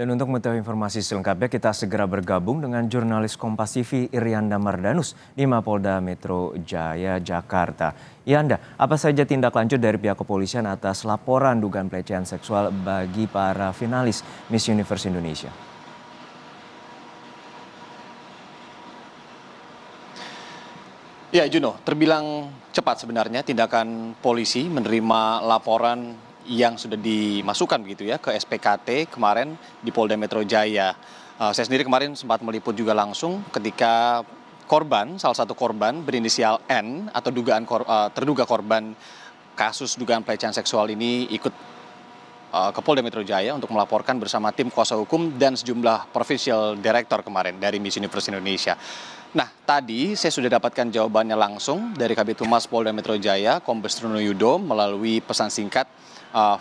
Dan untuk mengetahui informasi selengkapnya, kita segera bergabung dengan jurnalis Kompas TV Irianda Mardanus di Mapolda Metro Jaya, Jakarta. Irianda, apa saja tindak lanjut dari pihak kepolisian atas laporan dugaan pelecehan seksual bagi para finalis Miss Universe Indonesia? Ya, Juno, terbilang cepat sebenarnya tindakan polisi menerima laporan yang sudah dimasukkan begitu ya ke SPKT kemarin di Polda Metro Jaya. Saya sendiri kemarin sempat meliput juga langsung ketika salah satu korban berinisial N atau terduga korban kasus dugaan pelecehan seksual ini ikut ke Polda Metro Jaya untuk melaporkan bersama tim kuasa hukum dan sejumlah provincial director kemarin dari Miss Universe Indonesia. Nah, tadi saya sudah dapatkan jawabannya langsung dari Kabid Humas Polda Metro Jaya, Kombes Truno Yudo, melalui pesan singkat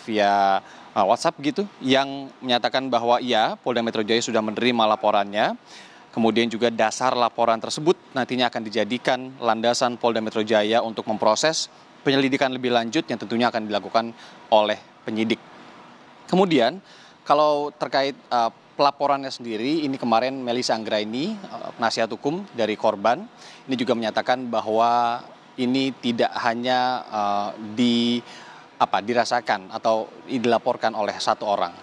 via WhatsApp gitu, yang menyatakan bahwa iya, Polda Metro Jaya sudah menerima laporannya. Kemudian juga dasar laporan tersebut nantinya akan dijadikan landasan Polda Metro Jaya untuk memproses penyelidikan lebih lanjut yang tentunya akan dilakukan oleh penyidik. Kemudian kalau terkait pelaporannya sendiri, ini kemarin Melisa Anggraini, penasihat hukum dari korban, ini juga menyatakan bahwa ini tidak hanya dirasakan atau dilaporkan oleh satu orang.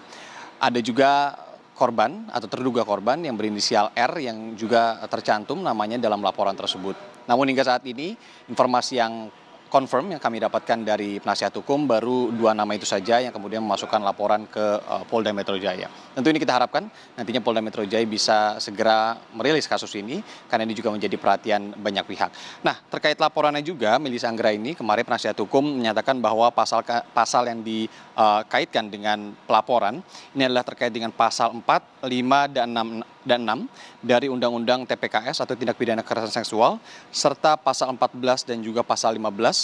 Ada juga korban atau terduga korban yang berinisial R yang juga tercantum namanya dalam laporan tersebut. Namun hingga saat ini informasi yang confirm yang kami dapatkan dari penasihat hukum baru 2 nama itu saja yang kemudian memasukkan laporan ke Polda Metro Jaya. Tentu ini kita harapkan nantinya Polda Metro Jaya bisa segera merilis kasus ini karena ini juga menjadi perhatian banyak pihak. Nah, terkait laporannya juga Melisa Anggraini kemarin penasihat hukum menyatakan bahwa pasal yang dikaitkan dengan pelaporan ini adalah terkait dengan pasal 4, 5 dan 6 dari Undang-Undang TPKS atau Tindak Pidana Kekerasan Seksual serta pasal 14 dan juga pasal 15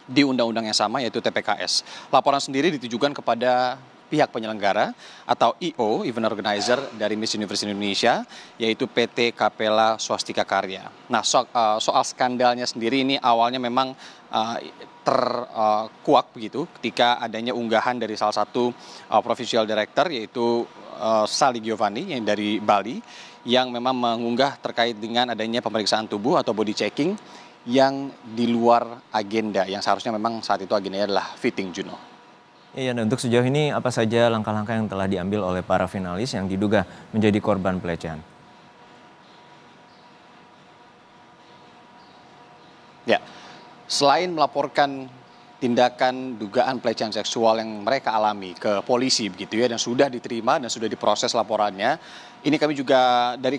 di undang-undang yang sama yaitu TPKS. Laporan sendiri ditujukan kepada pihak penyelenggara atau IO, event organizer dari Miss Universe Indonesia, yaitu PT Capella Swastika Karya. Nah, soal skandalnya sendiri ini awalnya memang terkuak begitu ketika adanya unggahan dari salah satu provincial director yaitu Sali Giovanni yang dari Bali yang memang mengunggah terkait dengan adanya pemeriksaan tubuh atau body checking yang di luar agenda yang seharusnya memang saat itu agendanya adalah fitting, Juno. Iya, dan untuk sejauh ini apa saja langkah-langkah yang telah diambil oleh para finalis yang diduga menjadi korban pelecehan? Ya, selain melaporkan tindakan dugaan pelecehan seksual yang mereka alami ke polisi begitu ya dan sudah diterima dan sudah diproses laporannya. Ini kami juga dari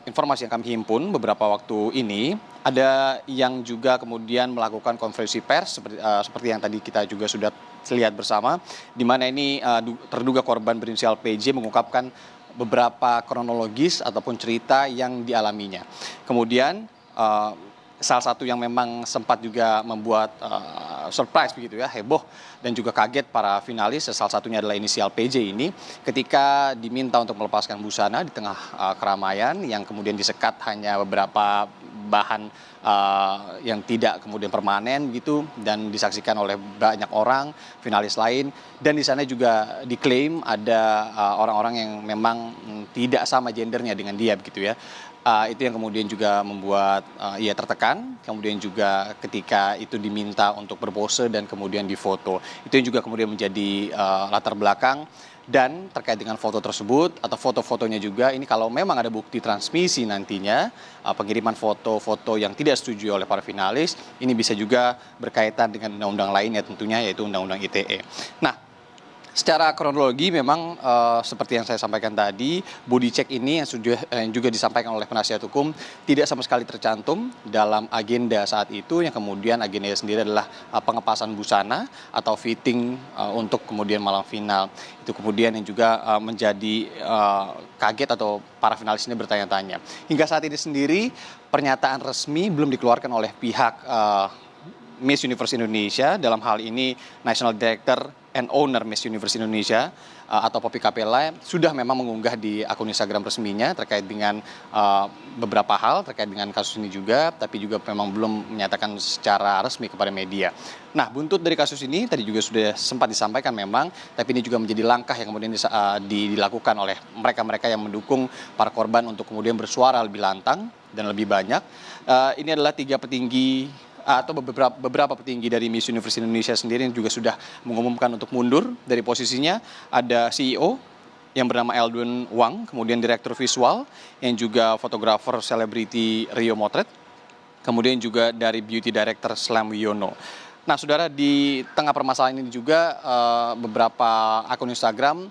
informasi yang kami himpun beberapa waktu ini ada yang juga kemudian melakukan konferensi pers seperti yang tadi kita juga sudah lihat bersama di mana ini terduga korban berinisial PJ mengungkapkan beberapa kronologis ataupun cerita yang dialaminya. Kemudian salah satu yang memang sempat juga membuat surprise begitu ya, heboh dan juga kaget para finalis, salah satunya adalah inisial PJ ini ketika diminta untuk melepaskan busana di tengah keramaian yang kemudian disekat hanya beberapa bahan yang tidak kemudian permanen gitu dan disaksikan oleh banyak orang finalis lain dan di sana juga diklaim ada orang-orang yang memang tidak sama gendernya dengan dia begitu ya. Itu yang kemudian juga membuat ia tertekan, kemudian juga ketika itu diminta untuk berpose dan kemudian difoto. Itu yang juga kemudian menjadi latar belakang dan terkait dengan foto tersebut atau foto-fotonya juga ini kalau memang ada bukti transmisi nantinya pengiriman foto-foto yang tidak setuju oleh para finalis ini bisa juga berkaitan dengan undang-undang lainnya tentunya yaitu Undang-Undang ITE. Nah, secara kronologi memang seperti yang saya sampaikan tadi, body check ini yang juga disampaikan oleh penasihat hukum tidak sama sekali tercantum dalam agenda saat itu yang kemudian agendanya sendiri adalah pengepasan busana atau fitting untuk kemudian malam final. Itu kemudian yang juga menjadi kaget atau para finalis ini bertanya-tanya. Hingga saat ini sendiri pernyataan resmi belum dikeluarkan oleh pihak Miss Universe Indonesia dalam hal ini National Director and owner Miss Universe Indonesia atau Poppy Capella sudah memang mengunggah di akun Instagram resminya terkait dengan beberapa hal terkait dengan kasus ini juga, tapi juga memang belum menyatakan secara resmi kepada media. Nah, buntut dari kasus ini tadi juga sudah sempat disampaikan memang, tapi ini juga menjadi langkah yang kemudian dilakukan oleh mereka-mereka yang mendukung para korban untuk kemudian bersuara lebih lantang dan lebih banyak. Ini adalah 3 petinggi atau beberapa petinggi dari Miss Universe Indonesia sendiri yang juga sudah mengumumkan untuk mundur dari posisinya. Ada CEO yang bernama Eldun Wang, kemudian direktur visual yang juga fotografer selebriti Rio Motret, kemudian juga dari beauty director Slam Wiono. Nah, saudara, di tengah permasalahan ini juga beberapa akun Instagram,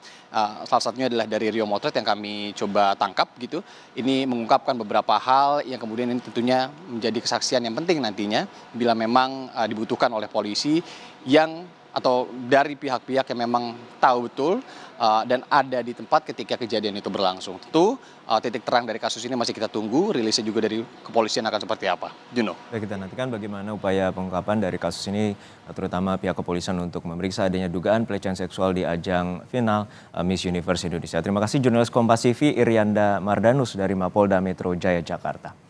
salah satunya adalah dari Rio Motret yang kami coba tangkap gitu. Ini mengungkapkan beberapa hal yang kemudian ini tentunya menjadi kesaksian yang penting nantinya bila memang dibutuhkan oleh polisi yang atau dari pihak-pihak yang memang tahu betul dan ada di tempat ketika kejadian itu berlangsung. Tentu titik terang dari kasus ini masih kita tunggu, rilisnya juga dari kepolisian akan seperti apa. Juno. Baik, kita nantikan bagaimana upaya pengungkapan dari kasus ini, terutama pihak kepolisian untuk memeriksa adanya dugaan pelecehan seksual di ajang final Miss Universe Indonesia. Terima kasih jurnalis Kompas TV Irianda Mardanus dari Mapolda Metro Jaya, Jakarta.